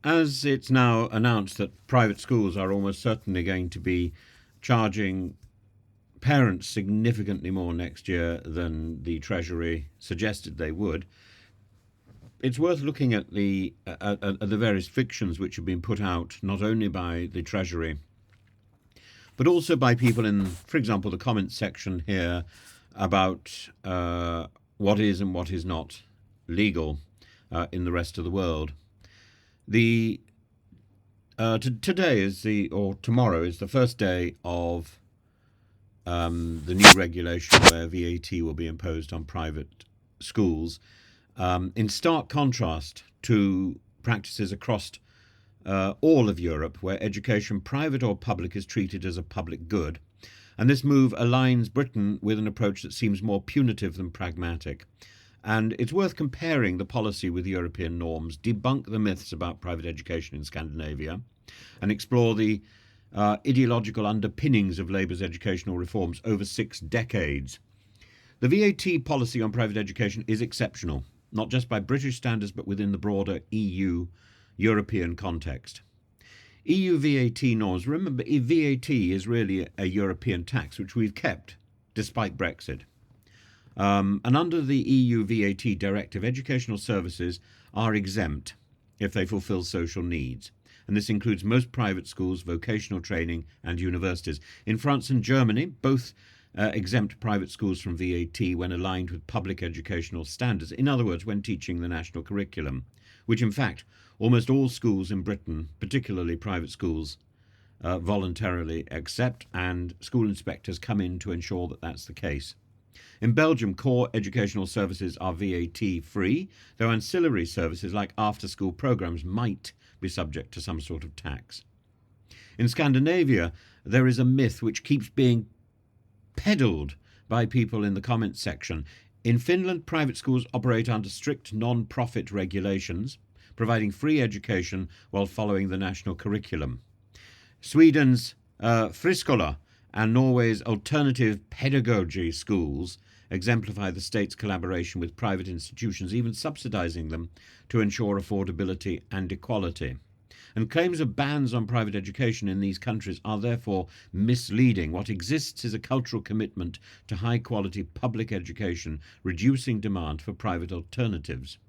As it's now announced that private schools are almost certainly going to be charging parents significantly more next year than the Treasury suggested they would, it's worth looking at the various fictions which have been put out not only by the Treasury but also by people in, for example, the comments section here about what is and what is not legal in the rest of the world. The Today is or tomorrow is the first day of the new regulation where VAT will be imposed on private schools, in stark contrast to practices across all of Europe, where education, private or public, is treated as a public good. And this move aligns Britain with an approach that seems more punitive than pragmatic. And it's worth comparing the policy with European norms, debunk the myths about private education in Scandinavia, and explore the ideological underpinnings of Labour's educational reforms over 6 decades. The VAT policy on private education is exceptional, not just by British standards, but within the broader EU European context. EU VAT norms, remember, VAT is really a European tax which we've kept despite Brexit. And under the EU VAT directive, educational services are exempt if they fulfil social needs. And this includes most private schools, vocational training, and universities. In France and Germany, both exempt private schools from VAT when aligned with public educational standards. In other words, when teaching the national curriculum, which in fact almost all schools in Britain, particularly private schools, voluntarily accept, and school inspectors come in to ensure that that's the case. In Belgium, core educational services are VAT free, though ancillary services like after-school programs might be subject to some sort of tax. In Scandinavia, there is a myth which keeps being peddled by people in the comments section. In Finland, private schools operate under strict non-profit regulations, providing free education while following the national curriculum. Sweden's Friskola and Norway's alternative pedagogy schools exemplify the state's collaboration with private institutions, even subsidising them to ensure affordability and equality. And claims of bans on private education in these countries are therefore misleading. What exists is a cultural commitment to high-quality public education, reducing demand for private alternatives.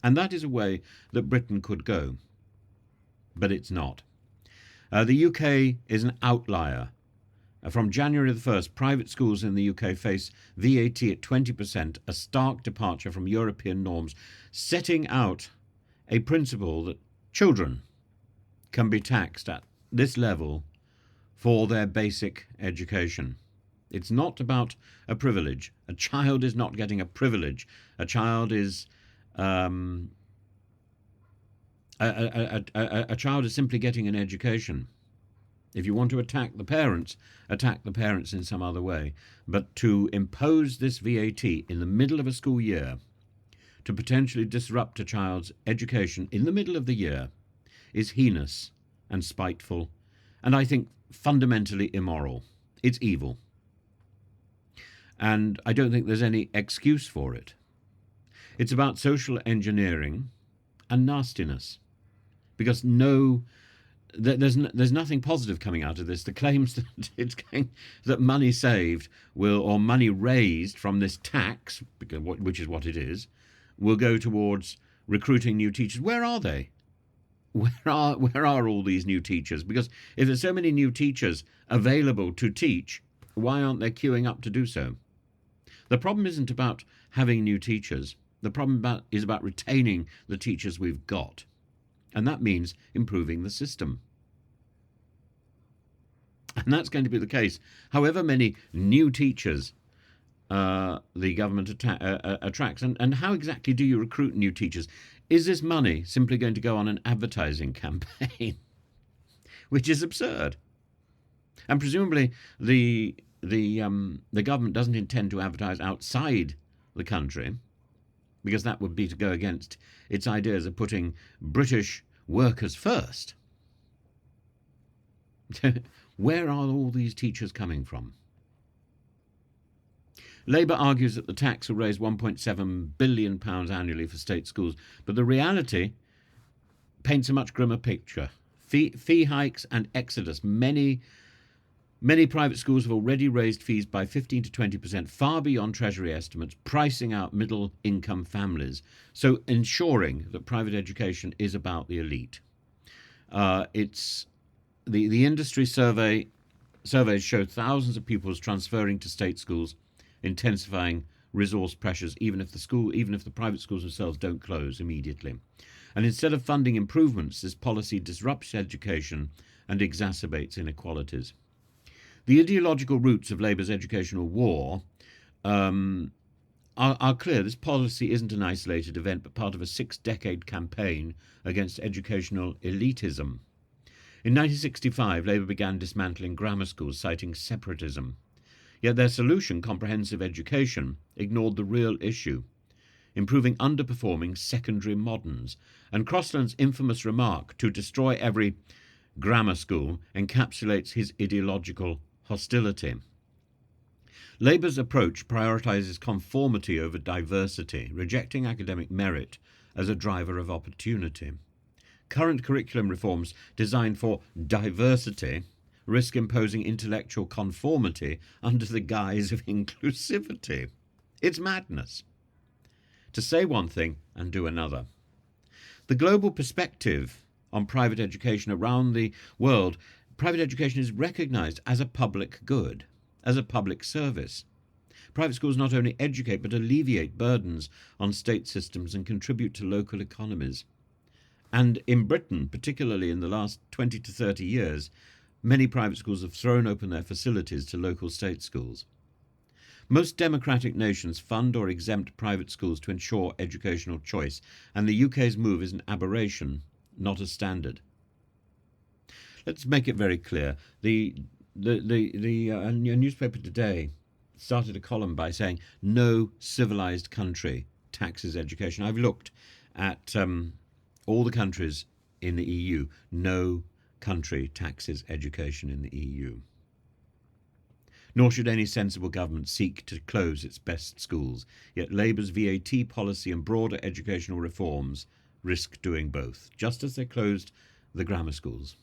And that is a way that Britain could go. But it's not. The UK is an outlier. From January the 1st, private schools in the UK face VAT at 20%, a stark departure from European norms, setting out a principle that children can be taxed at this level for their basic education. It's not about a privilege. A child is not getting a privilege. A child is a child is simply getting an education. If you want to attack the parents in some other way. But to impose this VAT in the middle of a school year to potentially disrupt a child's education in the middle of the year is heinous and spiteful, and I think fundamentally immoral. It's evil. And I don't think there's any excuse for it. It's about social engineering and nastiness, because there's nothing positive coming out of this. The claims that that money saved or money raised from this tax, which is what it is, will go towards recruiting new teachers. Where are they? Where are all these new teachers? Because if there's so many new teachers available to teach, why aren't they queuing up to do so? The problem isn't about having new teachers. The problem is about retaining the teachers we've got. And that means improving the system. And that's going to be the case. However many new teachers the government attracts. And how exactly do you recruit new teachers? Is this money simply going to go on an advertising campaign? Which is absurd. And presumably the government doesn't intend to advertise outside the country, because that would be to go against its ideas of putting British workers first. Where are all these teachers coming from? Labour argues that the tax will raise £1.7 billion annually for state schools, but the reality, paints a much grimmer picture. Fee hikes and exodus. Many private schools have already raised fees by 15 to 20%, far beyond Treasury estimates, pricing out middle-income families, so ensuring that private education is about the elite. It's the industry surveys show thousands of pupils transferring to state schools, intensifying resource pressures, even if the private schools themselves don't close immediately. And instead of funding improvements, this policy disrupts education and exacerbates inequalities. The ideological roots of Labour's educational war are clear. This policy isn't an isolated event, but part of a 6-decade campaign against educational elitism. In 1965, Labour began dismantling grammar schools, citing separatism. Yet their solution, comprehensive education, ignored the real issue, improving underperforming secondary moderns. And Crossland's infamous remark, "to destroy every grammar school," encapsulates his ideological hostility. Labour's approach prioritises conformity over diversity, rejecting academic merit as a driver of opportunity. Current curriculum reforms designed for diversity risk imposing intellectual conformity under the guise of inclusivity. It's madness to say one thing and do another. The global perspective on private education around the world, private education is recognised as a public good, as a public service. Private schools not only educate but alleviate burdens on state systems and contribute to local economies. And in Britain, particularly in the last 20 to 30 years, many private schools have thrown open their facilities to local state schools. Most democratic nations fund or exempt private schools to ensure educational choice, and the UK's move is an aberration, not a standard. Let's make it very clear. The newspaper today started a column by saying no civilized country taxes education. I've looked at all the countries in the EU. No country taxes education in the EU. Nor should any sensible government seek to close its best schools. Yet Labour's VAT policy and broader educational reforms risk doing both, just as they closed the grammar schools.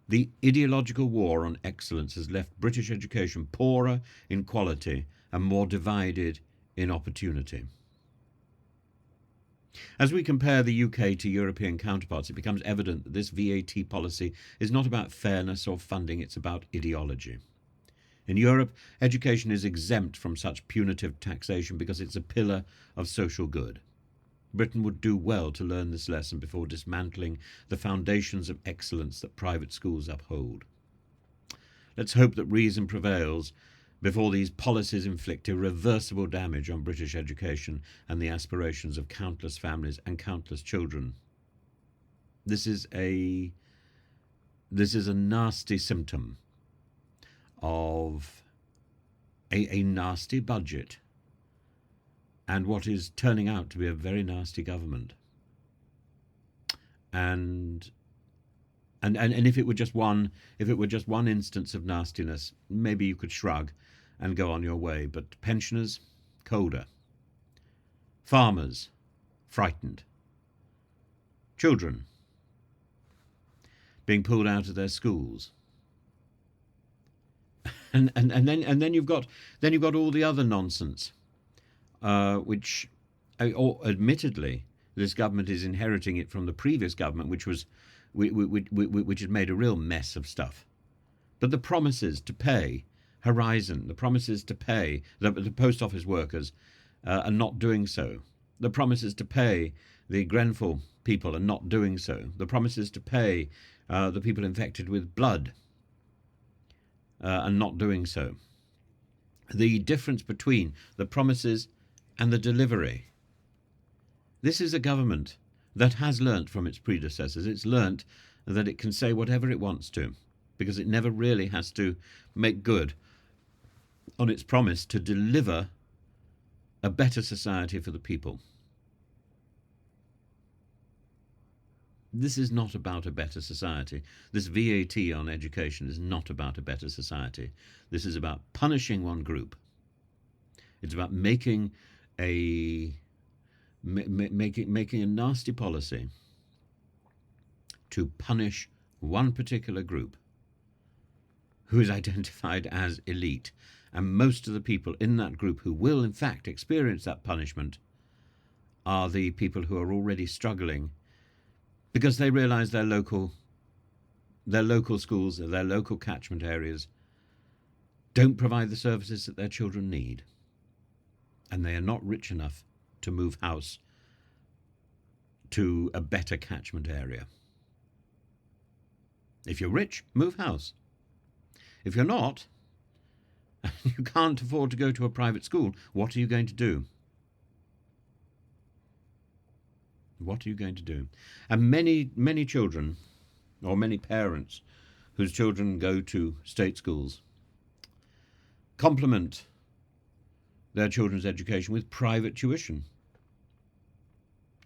The ideological war on excellence has left British education poorer in quality and more divided in opportunity. As we compare the UK to European counterparts, it becomes evident that this VAT policy is not about fairness or funding, it's about ideology. In Europe, education is exempt from such punitive taxation because it's a pillar of social good. Britain would do well to learn this lesson before dismantling the foundations of excellence that private schools uphold. Let's hope that reason prevails before these policies inflict irreversible damage on British education and the aspirations of countless families and countless children. This is a nasty symptom of a nasty budget and what is turning out to be a very nasty government. And if it were just one instance of nastiness, maybe you could shrug and go on your way. But pensioners, colder. Farmers, frightened. Children, being pulled out of their schools. And then you've got all the other nonsense, which, admittedly, this government is inheriting it from the previous government, which had made a real mess of stuff. But the promises to pay Horizon, the promises to pay the post office workers are not doing so. The promises to pay the Grenfell people are not doing so. The promises to pay the people infected with blood are not doing so. The difference between the promises and the delivery. This is a government that has learnt from its predecessors. It's learnt that it can say whatever it wants to, because it never really has to make good on its promise to deliver a better society for the people. This is not about a better society. This VAT on education is not about a better society. This is about punishing one group. It's about making a nasty policy to punish one particular group who is identified as elite. And most of the people in that group who will in fact experience that punishment are the people who are already struggling because they realise their local schools, their local catchment areas don't provide the services that their children need. And they are not rich enough to move house to a better catchment area. If you're rich, move house. If you're not, and you can't afford to go to a private school, what are you going to do? What are you going to do? And many children, or many parents whose children go to state schools, complement their children's education with private tuition.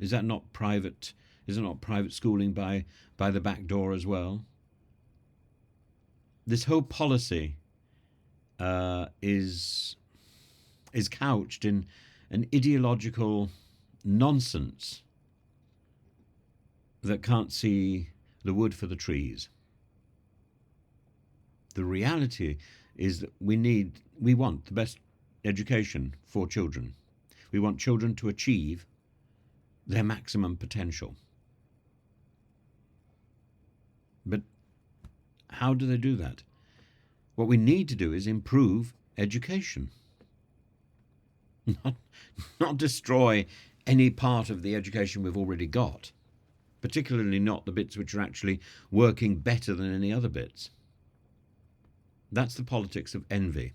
Is that not private? Is it not private schooling by the back door as well? This whole policy is couched in an ideological nonsense that can't see the wood for the trees. The reality is that we want the best education for children. We want children to achieve their maximum potential. But how do they do that? What we need to do is improve education. Not destroy any part of the education we've already got, particularly not the bits which are actually working better than any other bits. That's the politics of envy.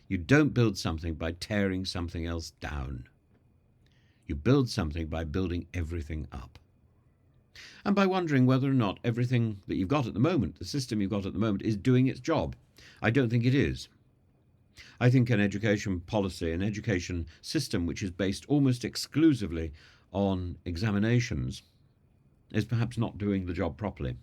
You don't build something by tearing something else down. You build something by building everything up. And by wondering whether or not everything that you've got at the moment, the system you've got at the moment, is doing its job. I don't think it is. I think an education policy, an education system which is based almost exclusively on examinations is perhaps not doing the job properly.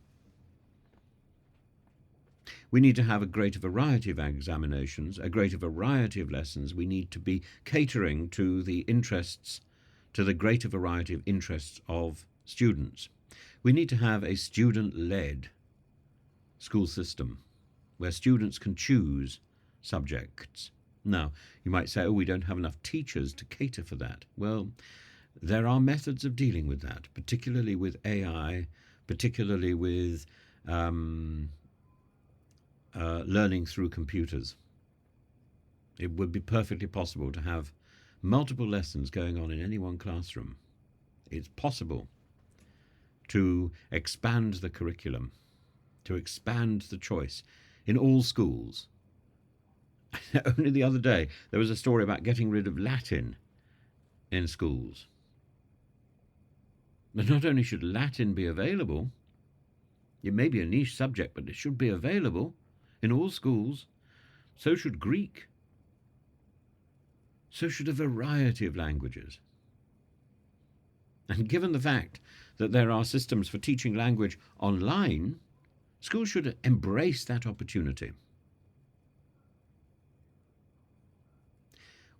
We need to have a greater variety of examinations, a greater variety of lessons. We need to be catering to the interests, to the greater variety of interests of students. We need to have a student-led school system where students can choose subjects. Now, you might say, oh, we don't have enough teachers to cater for that. Well, there are methods of dealing with that, particularly with AI, particularly with learning through computers. It would be perfectly possible to have multiple lessons going on in any one classroom. It's possible to expand the curriculum, to expand the choice in all schools. Only the other day there was a story about getting rid of Latin in schools. But not only should Latin be available, it may be a niche subject, but it should be available in all schools. So should Greek. So should a variety of languages. And given the fact that there are systems for teaching language online, schools should embrace that opportunity.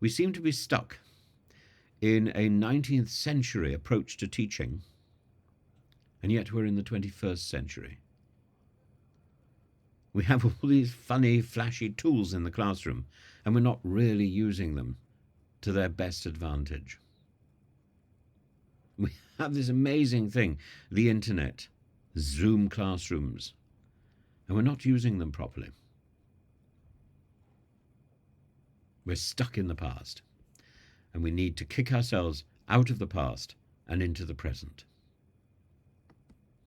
We seem to be stuck in a 19th century approach to teaching, and yet we're in the 21st century. We have all these funny, flashy tools in the classroom, and we're not really using them to their best advantage. We have this amazing thing, the internet, Zoom classrooms, and we're not using them properly. We're stuck in the past, and we need to kick ourselves out of the past and into the present.